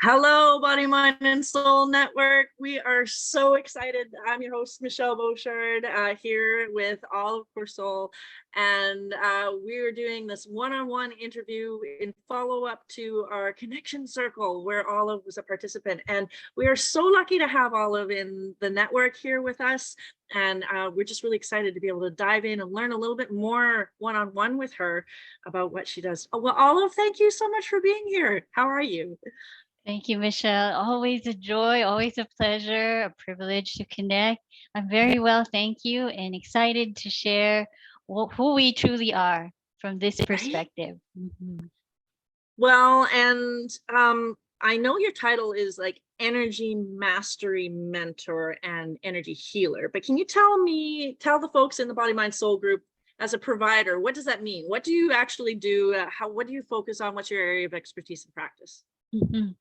Hello, Body, Mind, and Soul Network. We are so excited. I'm your host, Michelle Beauchard, here with all of Coursolle. And we are doing this one-on-one interview in follow-up to our connection circle, where Olive was a participant. And we are so lucky to have Olive in the network here with us. And we're just really excited to be able to dive in and learn a little bit more one-on-one with her about what she does. Oh, well, Olive, thank you so much for being here. How are you? Thank you, Michelle. Always a joy, always a pleasure, a privilege to connect. I'm very well, thank you, and excited to share who we truly are from this Right? perspective. Well, and I know your title is like energy mastery mentor and energy healer, but can you tell the folks in the Body Mind Soul group, as a provider, what does that mean? What do you actually do? What do you focus on? What's your area of expertise and practice?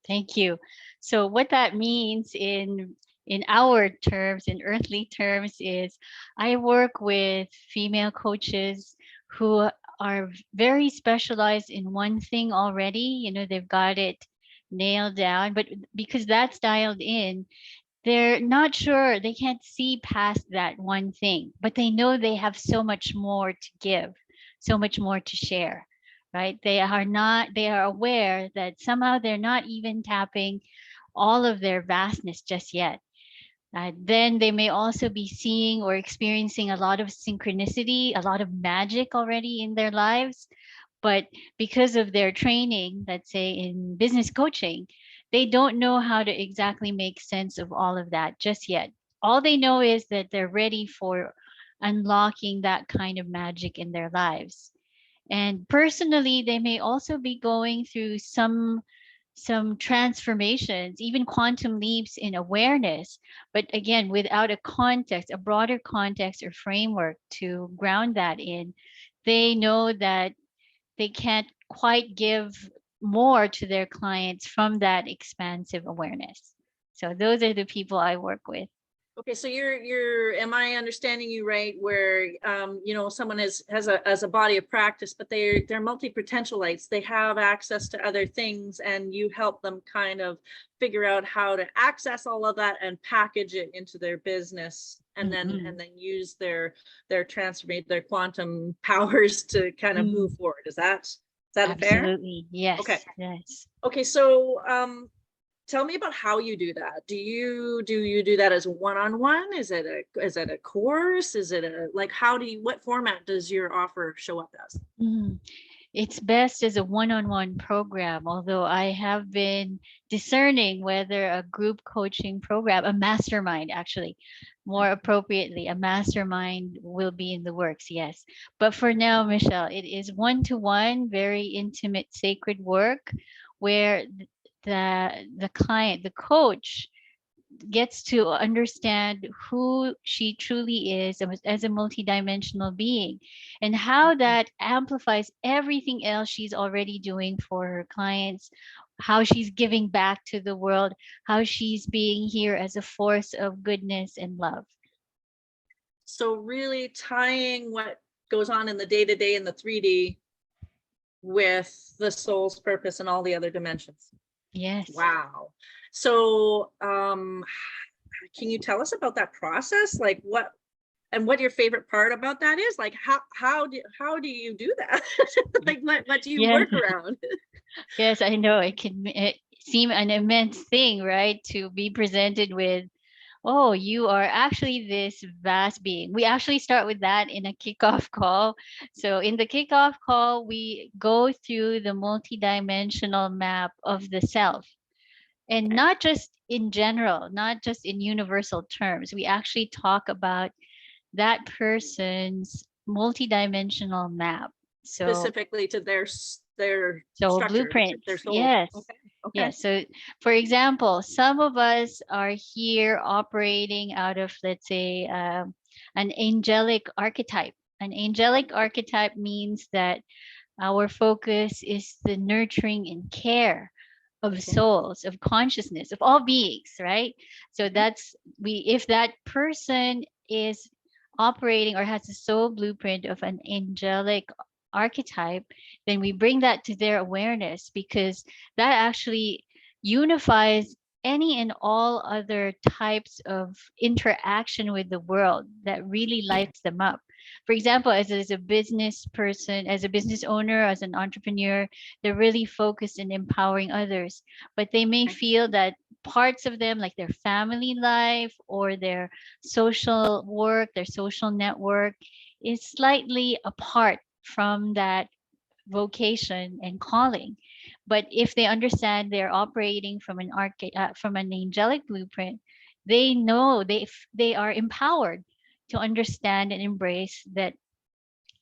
Thank you. So what that means in our terms, in earthly terms, is I work with female coaches who are very specialized in one thing already. They've got it nailed down, but because that's dialed in, they're not sure, they can't see past that one thing, but they know they have so much more to give, so much more to share, right? They are aware that somehow they're not even tapping all of their vastness just yet. Then they may also be seeing or experiencing a lot of synchronicity, a lot of magic already in their lives. But because of their training, let's say in business coaching, they don't know how to exactly make sense of all of that just yet. All they know is that they're ready for unlocking that kind of magic in their lives. And personally, they may also be going through some transformations, even quantum leaps in awareness, but again, without a context, a broader context or framework to ground that in, they know that they can't quite give more to their clients from that expansive awareness. So those are the people I work with. Okay, so you're am I understanding you right, where someone has a body of practice, but they're multi-potentialites. They have access to other things, and you help them kind of figure out how to access all of that and package it into their business, and Mm-hmm. then use their transformate their quantum powers to kind of move Mm, forward. Is that fair? absolutely. Okay. Yes. Yes. Okay, so tell me about how you do that. Do you do that as a one-on-one? Is it a course? Is it a, like, what format does your offer show up as? Mhm. It's best as a one-on-one program, although I have been discerning whether a group coaching program, a mastermind actually, more appropriately, a mastermind will be in the works, yes. But for now, Michelle, it is one-to-one, very intimate, sacred work where the client, the coach gets to understand who she truly is as a multidimensional being and how that amplifies everything else she's already doing for her clients, how she's giving back to the world, how she's being here as a force of goodness and love. So really tying what goes on in the day-to-day in the 3D with the soul's purpose and all the other dimensions. Yes. Wow. So can you tell us about that process? Like what your favorite part about that is? Like how do you do that? Like what do you Yes. work around? Yes, I know it seem an immense thing, right? To be presented with, oh, you are actually this vast being. We actually start with that in a kickoff call. So in the kickoff call, we go through the multidimensional map of the self, and Okay. not just in general, not just in universal terms. We actually talk about that person's multidimensional map. So Specifically to their so structure, their blueprints, soul. yes. Okay. Okay. Yes. So, for example, some of us are here operating out of, let's say, an angelic archetype. An angelic archetype means that our focus is the nurturing and care of Okay. souls, of consciousness, of all beings, right? So Mhm. that's if that person is operating or has a soul blueprint of an angelic archetype, then we bring that to their awareness, because that actually unifies any and all other types of interaction with the world that really lights them up. For example, as a business person, as a business owner, as an entrepreneur, they're really focused in empowering others, but they may Okay. feel that parts of them, like their family life or their social work, their social network, is slightly apart from that vocation and calling. But if they understand they're operating from from an angelic blueprint, they know they are empowered to understand and embrace that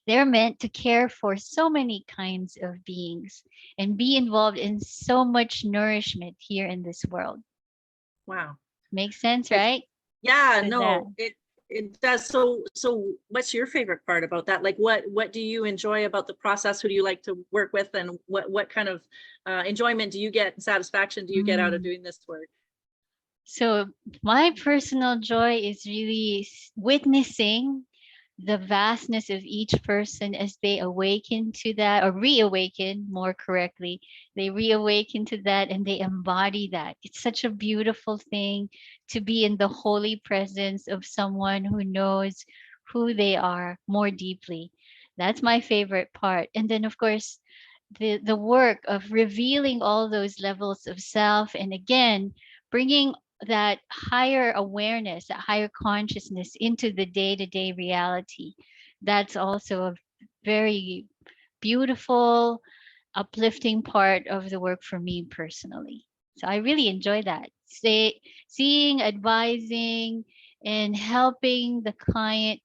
they're meant to care for so many kinds of beings and be involved in so much nourishment here in this world. Wow. Makes sense, It's, right? yeah, So that. no, it does. So what's your favorite part about that? Like what do you enjoy about the process? Who do you like to work with, and what kind of enjoyment do you get and satisfaction do you get out of Mm. doing this work? So my personal joy is really witnessing the vastness of each person as they awaken to that, or reawaken more correctly. They reawaken to that and they embody that. It's such a beautiful thing to be in the holy presence of someone who knows who they are more deeply. That's my favorite part. And then, of course, the work of revealing all those levels of self, and again bringing that higher awareness, that higher consciousness into the day-to-day reality. That's also a very beautiful, uplifting part of the work for me personally. So I really enjoy that. Seeing, advising, and helping the client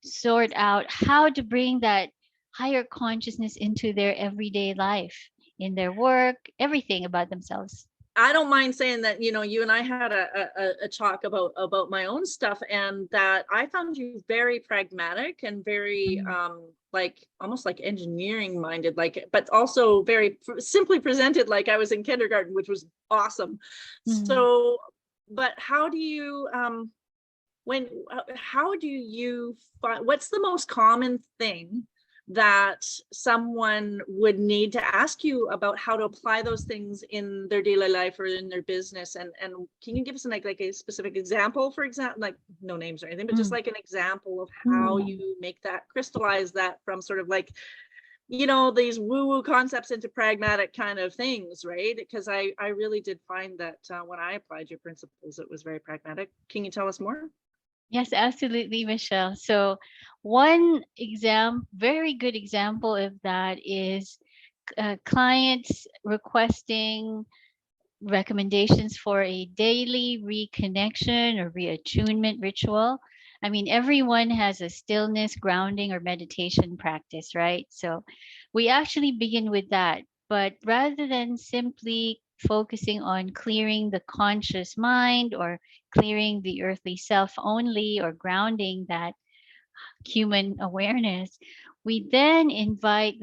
sort out how to bring that higher consciousness into their everyday life, in their work, everything about themselves. I don't mind saying that, you and I had a talk about my own stuff, and that I found you very pragmatic and very Mm, like almost like engineering minded, like, but also very simply presented like I was in kindergarten, which was awesome. mm, So, but how do you when how do you find, what's the most common thing that someone would need to ask you about how to apply those things in their daily life or in their business? And can you give us like a specific example, for example, like no names or anything, but just mm, like an example of how mm. you make that, crystallize that from sort of like, these woo woo concepts into pragmatic kind of things, right? Because I really did find that when I applied your principles, it was very pragmatic. Can you tell us more? Yes, absolutely, Michelle. So, one very good example of that is clients requesting recommendations for a daily reconnection or reattunement ritual. I mean, everyone has a stillness, grounding, or meditation practice, right? So we actually begin with that. But rather than simply focusing on clearing the conscious mind or clearing the earthly self only or grounding that human awareness, we then invite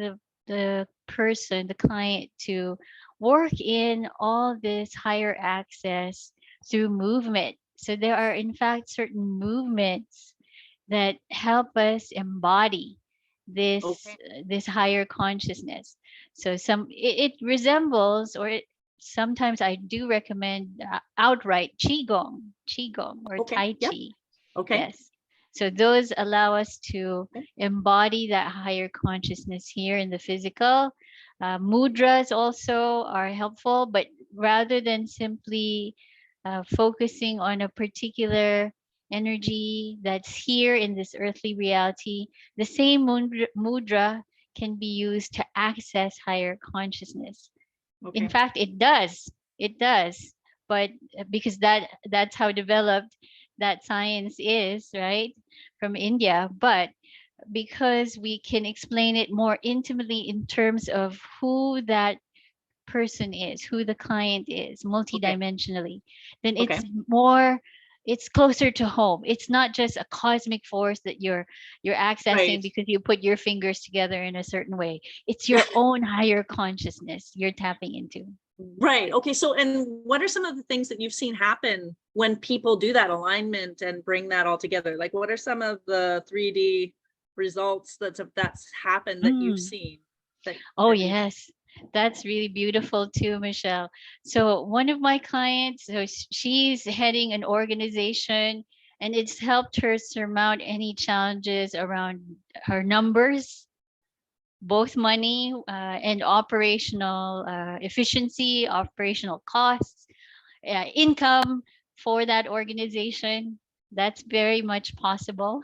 the person, the client, to work in all this higher access through movement. So there are in fact certain movements that help us embody Okay. this higher consciousness. So it resembles, or sometimes I do recommend outright qigong or Okay. tai Yep. chi. Okay. Yes. So those allow us to Okay. embody that higher consciousness here in the physical. Mudras also are helpful, but rather than simply focusing on a particular energy that's here in this earthly reality, the same mudra can be used to access higher consciousness. In Okay. fact, it does. It does. But because that's how developed that science is, right? From India. But because we can explain it more intimately in terms of who that person is, who the client is, Okay. multidimensionally, then Okay. it's closer to home. It's not just a cosmic force that you're accessing Right. because you put your fingers together in a certain way. It's your own higher consciousness you're tapping into. Right. Okay. So, and what are some of the things that you've seen happen when people do that alignment and bring that all together? Like, what are some of the 3D results that's happened that you've Mm. seen? That Oh that you yes. That's really beautiful too, Michelle. So one of my clients, so she's heading an organization, and it's helped her surmount any challenges around her numbers, both money and operational efficiency, operational costs, income for that organization. That's very much possible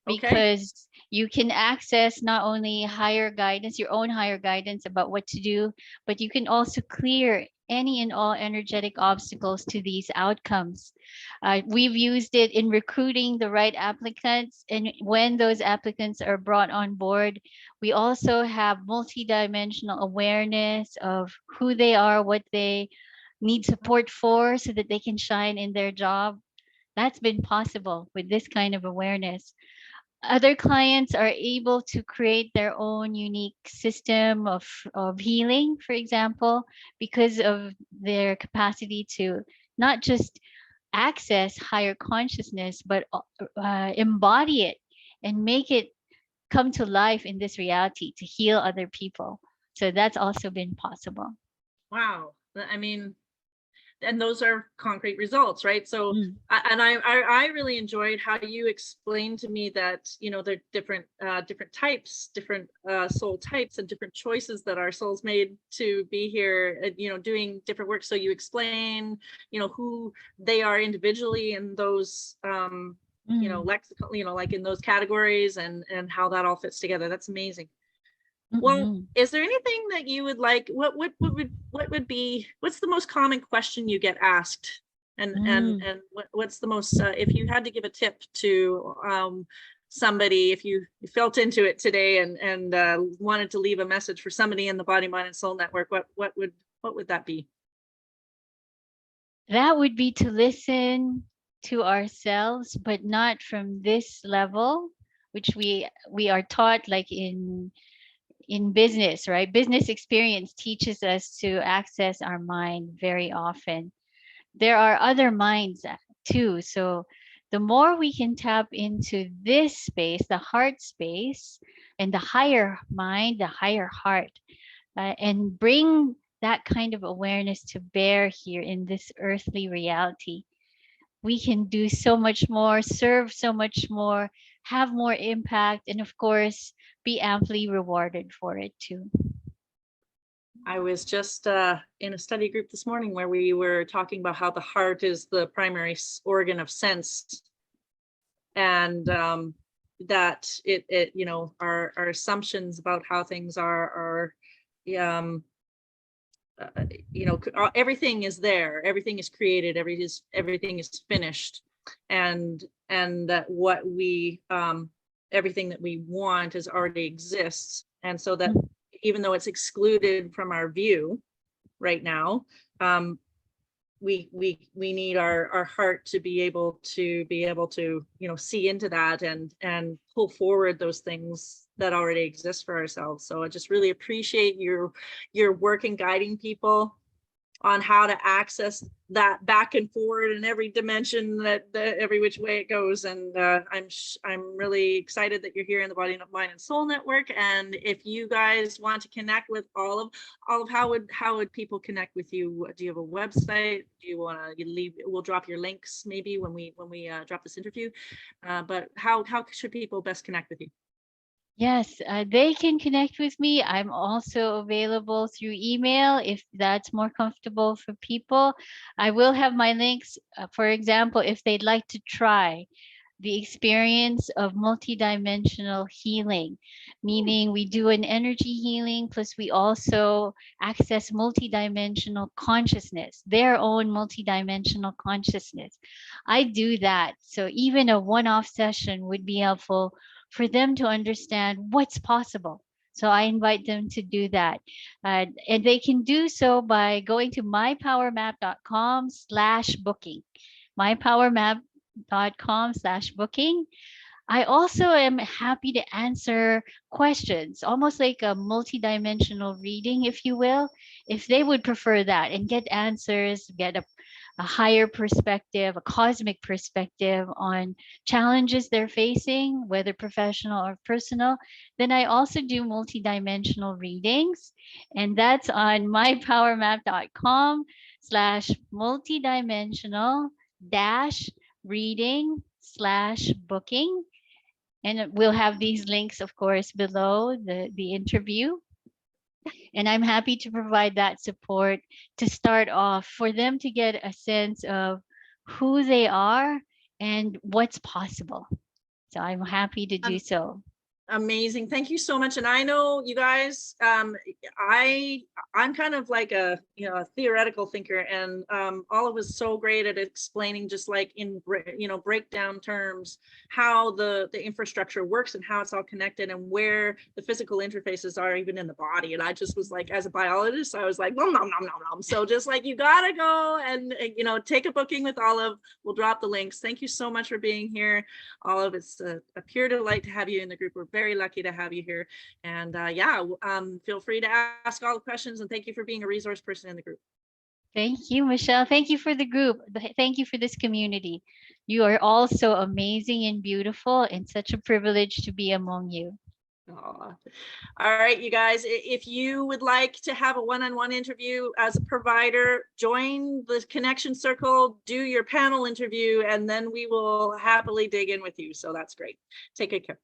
Okay. because you can access not only higher guidance, your own higher guidance about what to do, but you can also clear any and all energetic obstacles to these outcomes. We've used it in recruiting the right applicants, and when those applicants are brought on board, we also have multidimensional awareness of who they are, what they need support for, so that they can shine in their job. That's been possible with this kind of awareness. Other clients are able to create their own unique system of healing, for example, because of their capacity to not just access higher consciousness, but embody it and make it come to life in this reality to heal other people. So that's also been possible. Wow. I mean, and those are concrete results, right? So Mm, I really enjoyed how you explained to me that, you know, there are different types, different soul types, and different choices that our souls made to be here, you know, doing different work. So you explain, you know, who they are individually in those you know, mm, lexical, you know, like in those categories, and how that all fits together. That's amazing. Well, mm, is there anything that you would like, what would be, what's the most common question you get asked? mm. And what's the most, if you had to give a tip to somebody, if you felt into it today and wanted to leave a message for somebody in the Body, Mind, and Soul Network, what would that be? That would be to listen to ourselves, but not from this level, which we are taught like in business, right? Business experience teaches us to access our mind very often. There are other minds too. So the more we can tap into this space, the heart space, and the higher mind, the higher heart, and bring that kind of awareness to bear here in this earthly reality, we can do so much more, serve so much more, have more impact, and of course, be amply rewarded for it too. I was just in a study group this morning where we were talking about how the heart is the primary organ of sense, and that it you know, our assumptions about how things are um you know, everything is there, everything is created, everything is finished, and that what we everything that we want is already exists, and so that even though it's excluded from our view right now, um we need our heart to be able to, you know, see into that and pull forward those things that already exist for ourselves. So I just really appreciate your work in guiding people on how to access that back and forward in every dimension, that every which way it goes. And I'm really excited that you're here in the Body, Mind, and Soul Network. And if you guys want to connect with all of how would people connect with you? Do you have a website? Do you want to leave? We'll drop your links maybe when we drop this interview. But how should people best connect with you? Yes, they can connect with me. I'm also available through email if that's more comfortable for people. I will have my links, for example, if they'd like to try the experience of multidimensional healing, meaning we do an energy healing, plus we also access multidimensional consciousness, their own multidimensional consciousness. I do that. So even a one off session would be helpful for them to understand what's possible. So I invite them to do that. And they can do so by going to mypowermap.com/booking. mypowermap.com/booking. I also am happy to answer questions, almost like a multidimensional reading, if you will, if they would prefer that and get answers, get a higher perspective, a cosmic perspective on challenges they're facing, whether professional or personal. Then I also do multidimensional readings, and that's on mypowermap.com/multidimensional dash reading slash booking. And we'll have these links, of course, below the interview. And I'm happy to provide that support to start off for them to get a sense of who they are and what's possible. So I'm happy to do so. Amazing. Thank you so much. And I know you guys, I'm kind of like a, a theoretical thinker, and all of us so great at explaining, just like in, breakdown terms, how the infrastructure works and how it's all connected and where the physical interfaces are even in the body. And I just was like, as a biologist, I was like, nom, nom, nom, nom, nom. So just like, you gotta go and, take a booking with Olive. We'll drop the links. Thank you so much for being here. Olive, it's a pure delight to have you in the group. We're very lucky to have you here. And feel free to ask all the questions, and thank you for being a resource person in the group. Thank you, Michelle. Thank you for the group. Thank you for this community. You are all so amazing and beautiful, and such a privilege to be among you. All right, you guys, if you would like to have a one-on-one interview as a provider, join the connection circle, do your panel interview, and then we will happily dig in with you. So that's great. Take good care.